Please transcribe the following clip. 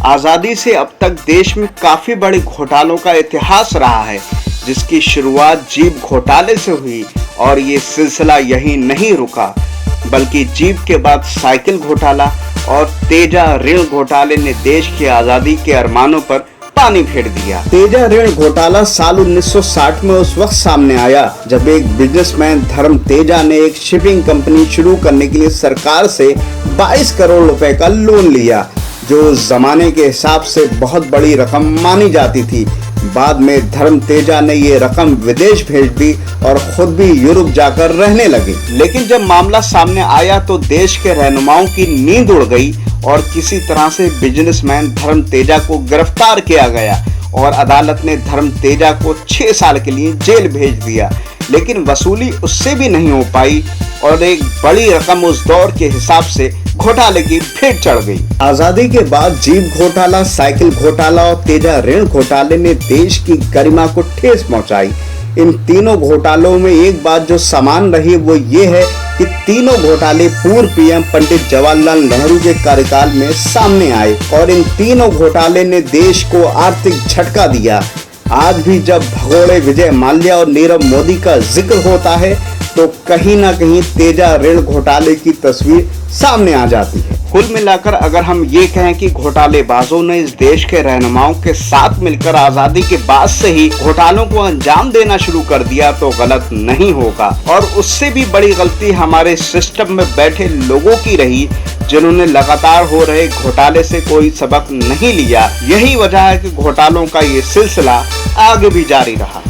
आज़ादी से अब तक देश में काफ़ी बड़े घोटालों का इतिहास रहा है, जिसकी शुरुआत जीप घोटाले से हुई और ये सिलसिला यहीं नहीं रुका, बल्कि जीप के बाद साइकिल घोटाला और तेजा ऋण घोटाले ने देश की आज़ादी के अरमानों पर पानी फेर दिया। तेजा ऋण घोटाला साल 1960 में उस वक्त सामने आया जब एक बिजनेसमैन धर्म तेजा ने एक शिपिंग कंपनी शुरू करने के लिए सरकार से 22 करोड़ रुपए का लोन लिया, जो उस जमाने के हिसाब से बहुत बड़ी रकम मानी जाती थी। बाद में धर्म तेजा ने ये रकम विदेश भेज दी और खुद भी यूरोप जाकर रहने लगे। लेकिन जब मामला सामने आया तो देश के रहनुमाओं की नींद उड़ गई और किसी तरह से बिजनेसमैन धर्म तेजा को गिरफ्तार किया गया और अदालत ने धर्म तेजा को 6 साल के लिए जेल भेज दिया। लेकिन वसूली उससे भी नहीं हो पाई और एक बड़ी रकम उस दौर के हिसाब से घोटाले की भेंट चढ़ गई। आजादी के बाद जीप घोटाला, साइकिल घोटाला और तेजा ऋण घोटाले ने देश की गरिमा को ठेस पहुंचाई। इन तीनों घोटालों में एक बात जो समान रही वो ये है कि तीनों घोटाले पूर्व पीएम पंडित जवाहरलाल नेहरू के कार्यकाल में सामने आए और इन तीनों घोटाले ने देश को आर्थिक झटका दिया। आज भी जब भगोड़े विजय माल्या और नीरव मोदी का जिक्र होता है तो कहीं ना कहीं तेजा ऋण घोटाले की तस्वीर सामने आ जाती है। कुल मिलाकर अगर हम ये कहें कि घोटालेबाजों ने इस देश के रहनुमाओं के साथ मिलकर आजादी के बाद से ही घोटालों को अंजाम देना शुरू कर दिया तो गलत नहीं होगा। और उससे भी बड़ी गलती हमारे सिस्टम में बैठे लोगों की रही, जिन्होंने लगातार हो रहे घोटाले से कोई सबक नहीं लिया। यही वजह है कि घोटालों का ये सिलसिला आगे भी जारी रहा।